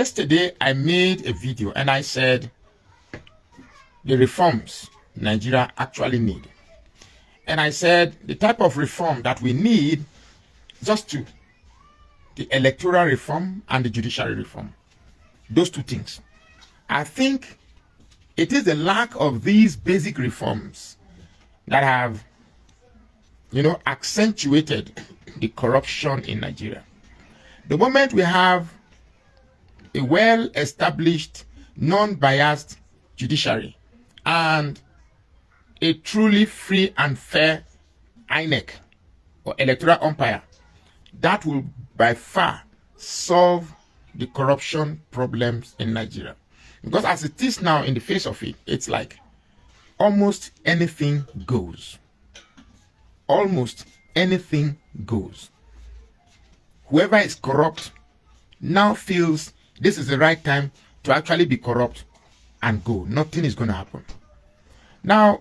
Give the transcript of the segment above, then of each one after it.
Yesterday, I made a video and I said the reforms Nigeria actually need. And I said the type of reform that we need, just two: the electoral reform and the judiciary reform. Those two things. I think it is the lack of these basic reforms that have, accentuated the corruption in Nigeria. The moment we have a well-established, non-biased judiciary and a truly free and fair INEC or electoral umpire, that will by far solve the corruption problems in Nigeria. Because as it is now, in the face of it, it's like almost anything goes. Almost anything goes. Whoever is corrupt now feels this is the right time to actually be corrupt and go. Nothing is going to happen. Now,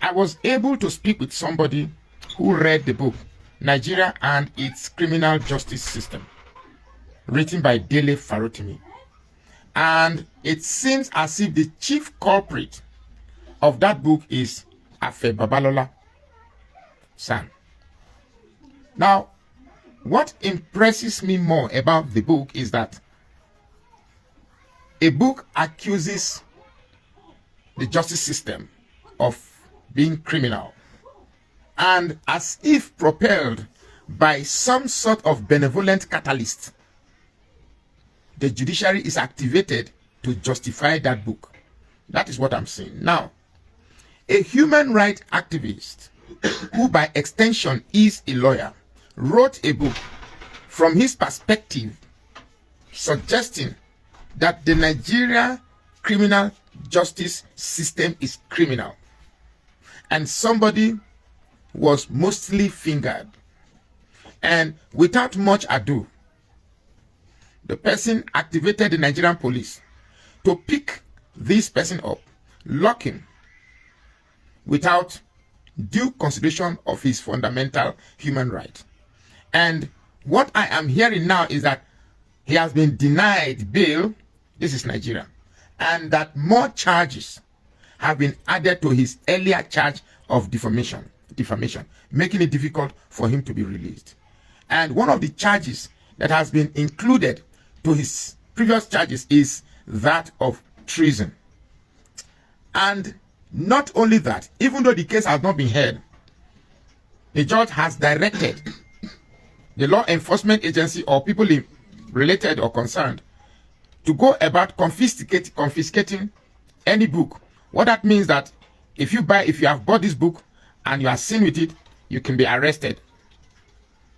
I was able to speak with somebody who read the book, Nigeria and Its Criminal Justice System, written by Farotimi. And it seems as if the chief culprit of that book is Afe Babalola San. Now, what impresses me more about the book is that a book accuses the justice system of being criminal, and as if propelled by some sort of benevolent catalyst, the judiciary is activated to justify that book. That is what I'm saying. Now, a human rights activist, who by extension is a lawyer, wrote a book from his perspective suggesting that the Nigeria criminal justice system is criminal. And somebody was mostly fingered. And without much ado, the person activated the Nigerian police to pick this person up, lock him, without due consideration of his fundamental human right. And what I am hearing now is that he has been denied bail. This is Nigeria. And that more charges have been added to his earlier charge of defamation, making it difficult for him to be released. And one of the charges that has been included to his previous charges is that of treason. And not only that, even though the case has not been heard, the judge has directed the law enforcement agency or people related or concerned to go about confiscating any book. What that means that if you have bought this book and you are seen with it, you can be arrested.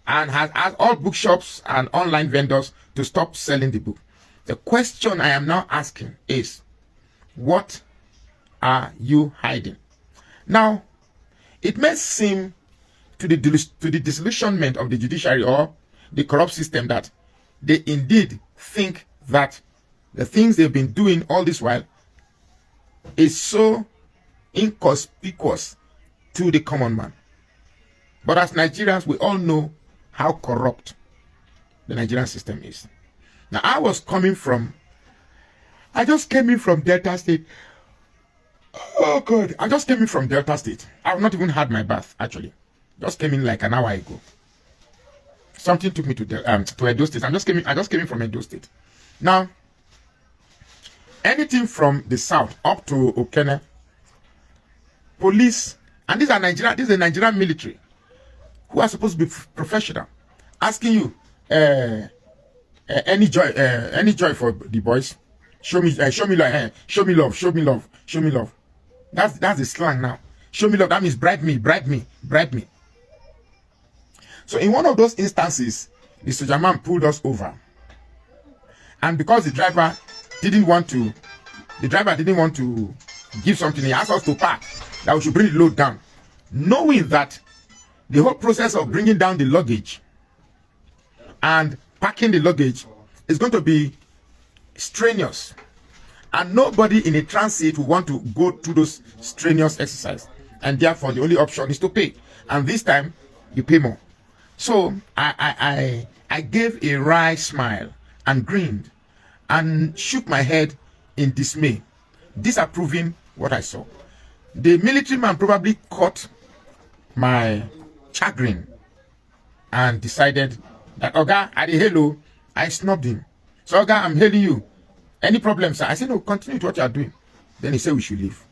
And has asked all bookshops and online vendors to stop selling the book. The question I am now asking is, what are you hiding? Now, it may seem to the disillusionment of the judiciary or the corrupt system that they indeed think that the things they've been doing all this while is so inconspicuous to the common man. But as Nigerians, we all know how corrupt the Nigerian system is. Now, I just came in from Delta State. Oh God, I just came in from Delta State. I've not even had my bath, actually. Just came in like an hour ago. Something took me to Edo State. I just came in from Edo State. Now, anything from the south up to Okene, police, and this is the Nigerian military, who are supposed to be professional, asking you any joy for the boys. Show me love, show me love, show me love, show me love. That's the slang now. Show me love. That means bribe me, bribe me, bribe me. So in one of those instances, the soldier man pulled us over, and because the driver didn't want to give something, he asked us to park, that we should bring the load down, knowing that the whole process of bringing down the luggage and packing the luggage is going to be strenuous, and nobody in a transit will want to go through those strenuous exercises, and therefore the only option is to pay, and this time you pay more. So I gave a wry smile and grinned and shook my head in dismay, disapproving what I saw. The military man probably caught my chagrin and decided that, Oga, at the hello, I snubbed him. So, Oga, I'm hailing you. Any problems, sir? I said, no, continue with what you are doing. Then he said we should leave.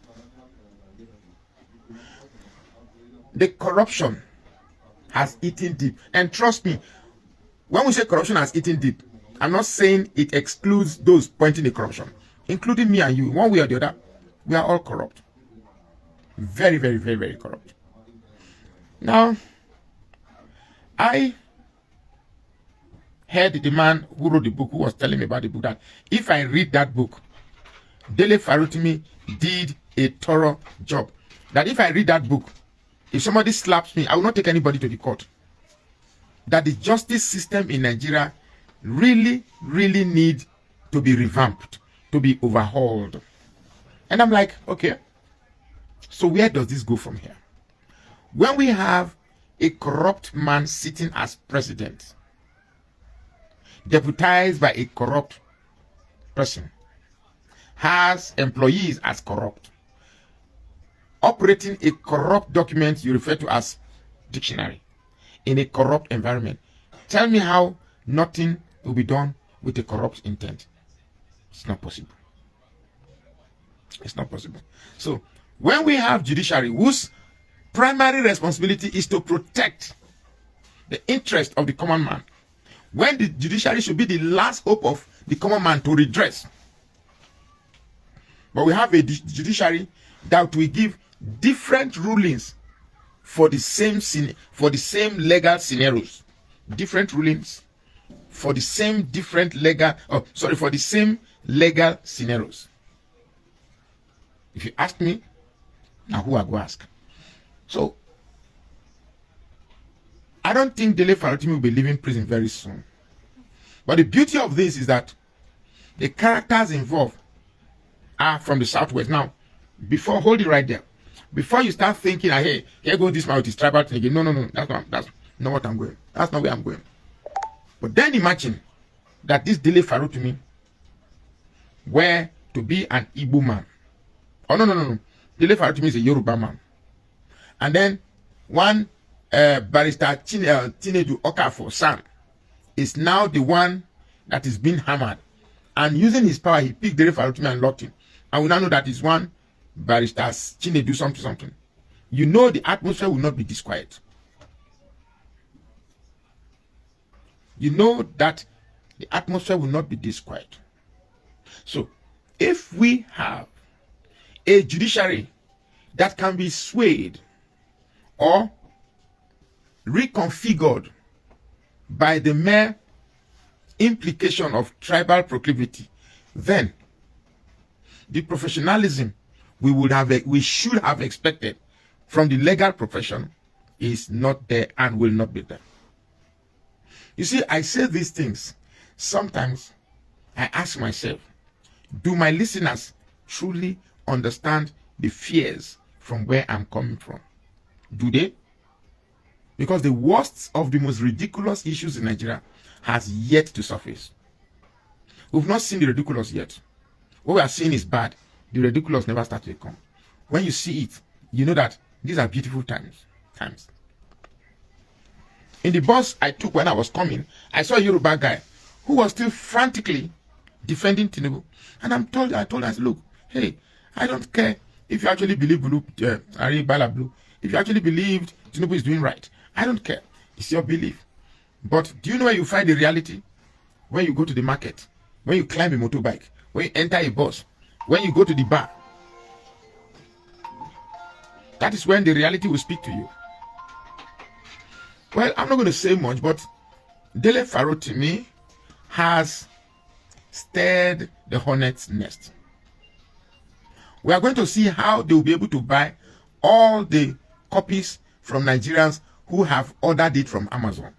The corruption has eaten deep. And trust me, when we say corruption has eaten deep, I'm not saying it excludes those pointing the corruption, including me and you. One way or the other, we are all corrupt. Very, very, very, very corrupt. Now, I heard the man who wrote the book, who was telling me about the book, that if I read that book, Dele Farotimi did a thorough job. That if I read that book, if somebody slaps me, I will not take anybody to the court. That the justice system in Nigeria really, really need to be revamped, to be overhauled. And I'm like, okay, so where does this go from here? When we have a corrupt man sitting as president, deputized by a corrupt person, has employees as corrupt, operating a corrupt document you refer to as dictionary in a corrupt environment, tell me how nothing will be done with a corrupt intent. It's not possible. It's not possible. So when we have judiciary whose primary responsibility is to protect the interest of the common man, when the judiciary should be the last hope of the common man to redress, but we have a judiciary that will give different rulings for the same legal scenarios, different rulings for the same for the same legal scenarios. If you ask me, now who I go ask? So I don't think Dele Farotimi will be leaving prison very soon. But the beauty of this is that the characters involved are from the Southwest. Now, hold it right there. Before you start thinking, hey, here goes this man with his tribal thing again. No. That's not what I'm going. That's not where I'm going. But then imagine that this Dele Farotimi were to be an Igbo man. Oh, no. Dele Farotimi is a Yoruba man. And then one barrister Chinedu Okafor Sam is now the one that is being hammered. And using his power, he picked Dele Farotimi and locked him. And we now know that is one barrister Chinedu something. You know the atmosphere will not be this quiet. You know that the atmosphere will not be this quiet. So, if we have a judiciary that can be swayed or reconfigured by the mere implication of tribal proclivity, then the professionalism we should have expected from the legal profession is not there and will not be there. You see, I say these things. Sometimes I ask myself, do my listeners truly understand the fears from where I'm coming from? Do they? Because the worst of the most ridiculous issues in Nigeria has yet to surface. We've not seen the ridiculous yet. What we are seeing is bad. The ridiculous never starts to come. When you see it, you know that these are beautiful times. In the bus I took when I was coming, I saw a Yoruba guy who was still frantically defending Tinubu. And I told him, look, hey, I don't care if you actually believe blue, if you actually believed Tinubu is doing right. I don't care. It's your belief. But do you know where you find the reality? When you go to the market, when you climb a motorbike, when you enter a bus, when you go to the bar. That is when the reality will speak to you. Well, I'm not going to say much, but Dele Farotimi has stirred the hornet's nest. We are going to see how they will be able to buy all the copies from Nigerians who have ordered it from Amazon.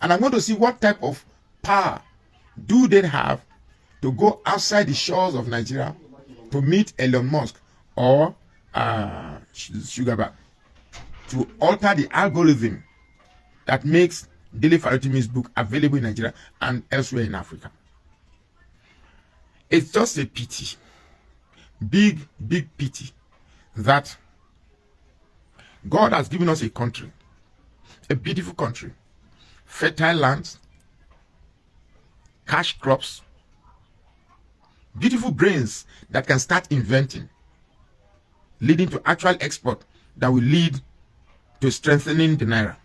And I'm going to see what type of power do they have to go outside the shores of Nigeria to meet Elon Musk or Sugarback to alter the algorithm that makes Dele Farotimi's book available in Nigeria and elsewhere in Africa. It's just a pity, big pity, that God has given us a country, a beautiful country, fertile lands, cash crops, beautiful brains that can start inventing, leading to actual export that will lead to strengthening the naira.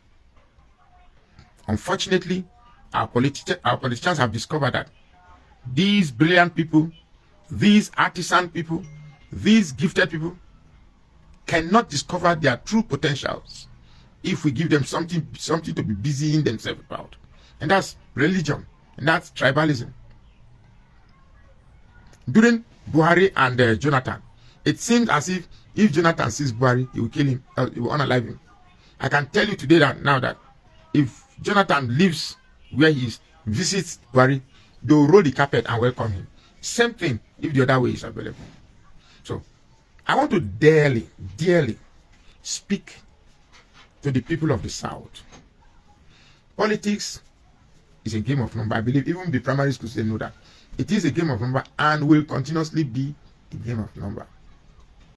Unfortunately, our politicians have discovered that these brilliant people, these artisan people, these gifted people cannot discover their true potentials if we give them something to be busying themselves about. And that's religion, and that's tribalism. During Buhari and Jonathan, it seemed as if Jonathan sees Buhari, he will kill him, he will unalive him. I can tell you today that now that if Jonathan lives where he is, visits Buhari, they will roll the carpet and welcome him. Same thing if the other way is available. So I want to dearly speak to the people of the South. Politics is a game of number. I believe even the primary schools, they know that. It is a game of number and will continuously be a game of number.